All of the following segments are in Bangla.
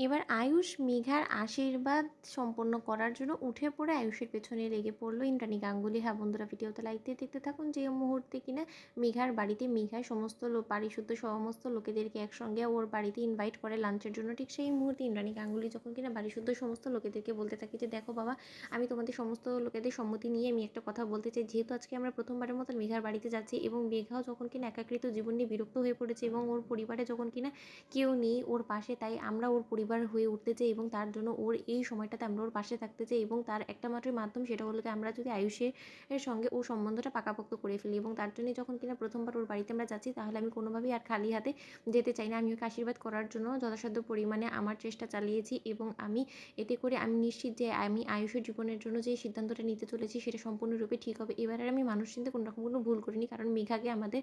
এবার আয়ুষ মেঘার আশীর্বাদ সম্পন্ন করার জন্য উঠে পড়ে আয়ুষের পেছনে লেগে পড়লো ইন্দ্রাণী গাঙ্গুলি। হ্যাঁ বন্ধুরা, ভিডিওতে লাইক দিয়ে দেখতে থাকুন। যে মুহূর্তে কিনা মেঘার বাড়িতে মেঘার সমস্ত বাড়ি শুদ্ধ সমস্ত লোকেদেরকে একসঙ্গে ওর বাড়িতে ইনভাইট করে লাঞ্চের জন্য, ঠিক সেই মুহূর্তে ইন্দ্রাণী গাঙ্গুলি যখন কিনা বাড়ি শুদ্ধ সমস্ত লোকেদেরকে বলতে থাকে যে দেখো বাবা, আমি তোমাদের সমস্ত লোকেদের সম্মতি নিয়ে আমি একটা কথা বলতে চাই। যেহেতু আজকে আমরা প্রথমবারের মতো মেঘার বাড়িতে যাচ্ছি এবং মেঘাও যখন কিনা একাকৃত জীবন নিয়ে বিরক্ত হয়ে পড়েছে এবং ওর পরিবারে যখন কিনা কেউ নেই ওর পাশে, তাই আমরা ওর পরিবার হয়ে উঠতে চাই এবং তার জন্য ওর এই সময়টাতে আমরা ওর পাশে থাকতে চাই এবং তার একটা মাত্র মাধ্যম, সেটা হলো কি আমরা যদি আয়ুষের সঙ্গে ওর সম্বন্ধটা পাকাপোক্ত করে ফেলি। এবং তার জন্যই যখন কিনা প্রথমবার ওর বাড়িতে আমরা যাচ্ছি, তাহলে আমি কোনোভাবেই আর খালি হাতে যেতে চাই না। আমি ওকে আশীর্বাদ করার জন্য যথাসাধ্য পরিমাণে আমার চেষ্টা চালিয়েছি এবং আমি এতে করে আমি নিশ্চিত যে আমি আয়ুষের জীবনের জন্য যে সিদ্ধান্তটা নিতে চলেছি সেটা সম্পূর্ণরূপে ঠিক হবে। এবার আর আমি মানুষ চিনতে কোনো রকম কোনো ভুল করিনি, কারণ মেঘাকে আমাদের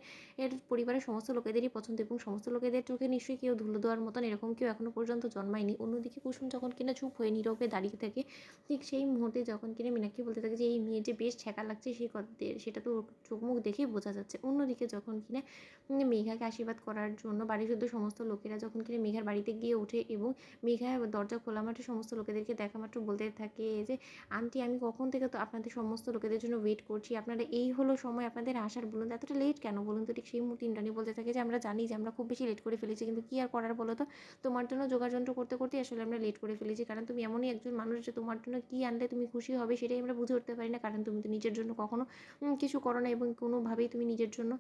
পরিবারের সমস্ত লোকেদেরই পছন্দ এবং সমস্ত লোকেদের চোখে নিশ্চয়ই কেউ ধুলো দেওয়ার মতন এরকম কেউ এখনো পর্যন্ত জন্মায়নি। অন্যদিকে কুসুম যখন কিনা চুপ হয়ে নীরবে দাঁড়িয়ে থাকে, ঠিক সেই মুহূর্তে যখন কিনা মীনাক্ষী বলতে থাকে যে এই মেয়ের যে বেশ ছ্যাঁকা লাগছে সেই সেটা তো ওর চোখ মুখ দেখেই বোঝা যাচ্ছে। অন্যদিকে যখন কিনা মেঘাকে আশীর্বাদ করার জন্য বাড়ির শুদ্ধ সমস্ত লোকেরা যখন কিনা মেঘার বাড়িতে গিয়ে ওঠে এবং মেঘা দরজা খোলা মাত্র সমস্ত লোকেদেরকে দেখা মাত্র বলতে থাকে যে আন্টি, আমি কখন থেকে তো আপনাদের সমস্ত লোকেদের জন্য ওয়েট করছি, আপনারা এই হলো সময় আপনাদের আসার, বলুন তো এতটা লেট কেন বলুন তো। ঠিক সেই মুহূর্তে ইন্দ্রাণী বলতে থাকে যে আমরা জানি যে আমরা খুব বেশি লেট করে ফেলেছি, কিন্তু কী আর করার বলো তো, তোমার জন্য যোগাযন্ত্র করতে করতে আসলে আমরা লেট করে ফেলেছি। কারণ তুমি এমনই একজন মানুষ যে তোমার জন্য কী আনলে তুমি খুশি হবে সেটাই আমরা বুঝে উঠতে পারি না। কারণ তুমি তো নিজের জন্য কখনো কিছু করো না এবং কোনোভাবেই তুমি নিজের জন্য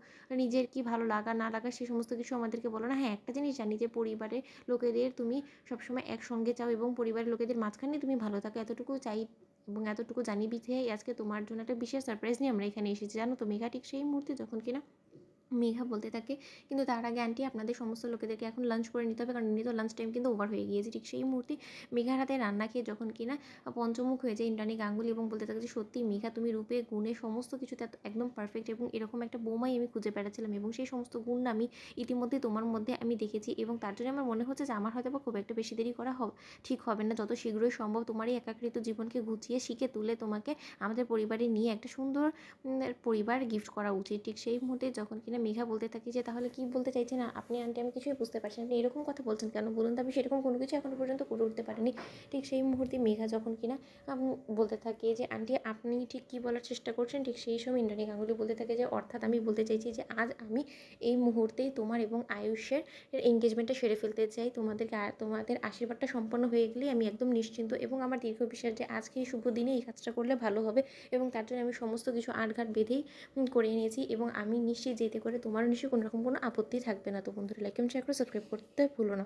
নিজের কি ভালো লাগা না লাগা সে সমস্ত কিছু আমাদেরকে বলো না। হ্যাঁ, একটা জিনিস জানি যে পরিবারের লোকেদের তুমি সবসময় একসঙ্গে চাও এবং পরিবারের লোকেদের মাঝখানে তুমি ভালো থাকো, এতটুকু চাই এবং এতটুকু জানি বিধেই আজকে তোমার জন্য একটা বিশেষ সারপ্রাইজ নিয়ে আমরা এখানে এসেছি, জানো তো। মেঘা ঠিক সেই মুহূর্তে যখন কিনা মেঘা বলতে থাকে কিন্তু তার আগে আন্টি আপনাদের সমস্ত লোকেদেরকে এখন লাঞ্চ করে নিতে হবে, কারণ এমনি তো লাঞ্চ টাইম কিন্তু ওভার হয়ে গিয়েছে। ঠিক সেই মুহূর্তে মেঘার হাতে রান্না খেয়ে যখন কিনা পঞ্চমুখ হয়ে যায় ইন্দ্রাণী গাঙ্গুলি এবং বলতে থাকে যে সত্যি মেঘা, তুমি রূপে গুণে সমস্ত কিছুতে একদম পারফেক্ট এবং এরকম একটা বৌমাই আমি খুঁজে বেড়াচ্ছিলাম এবং সেই সমস্ত গুণ না আমি ইতিমধ্যে তোমার মধ্যে আমি দেখেছি এবং তার জন্য আমার মনে হচ্ছে যে আমার হয়তো বা খুব একটা বেশি দেরি করা ঠিক হবে না। যত শীঘ্রই সম্ভব তোমার এই একাকৃত জীবনকে গুছিয়ে শিখে তুলে তোমাকে আমাদের পরিবারে নিয়ে একটা সুন্দর পরিবার গিফট করা উচিত। ঠিক সেই মুহূর্তে যখন কিনা মেঘা বলতে থাকি যে তাহলে কি বলতে চাইছেন আপনি আন্টি, আমি কিছুই বুঝতে পারছি না, আপনি এরকম কথা বলছেন কেন বলুন তো, আমি সেরকম কোনো কিছু এখনো পর্যন্ত করে উঠতে পারিনি। ঠিক সেই মুহূর্তে মেঘা যখন কিনা বলতে থাকে যে আন্টি আপনি ঠিক কী বলার চেষ্টা করছেন, ঠিক সেই সময় ইন্দ্রাণী গাঙ্গুলি বলতে থাকে যে অর্থাৎ আমি বলতে চাইছি যে আজ আমি এই মুহূর্তেই তোমার এবং আয়ুষের এঙ্গেজমেন্টটা সেরে ফেলতে চাই। তোমাদের আশীর্বাদটা সম্পন্ন হয়ে গেলেই আমি একদম নিশ্চিন্ত এবং আমার দীর্ঘ বিশ্বাস যে আজকে এই শুভ দিনে এই কাজটা করলে ভালো হবে এবং তার জন্য আমি সমস্ত কিছু আটঘাট বেঁধেই করে নিয়েছি এবং আমি নিশ্চিত যেতে করে তোমারও নিশ্চয়ই কোনো রকম কোনো আপত্তি থাকবে না। তো বন্ধুরা, লাইক এবং শেয়ার করে সাবস্ক্রাইব করতে ভুলো না।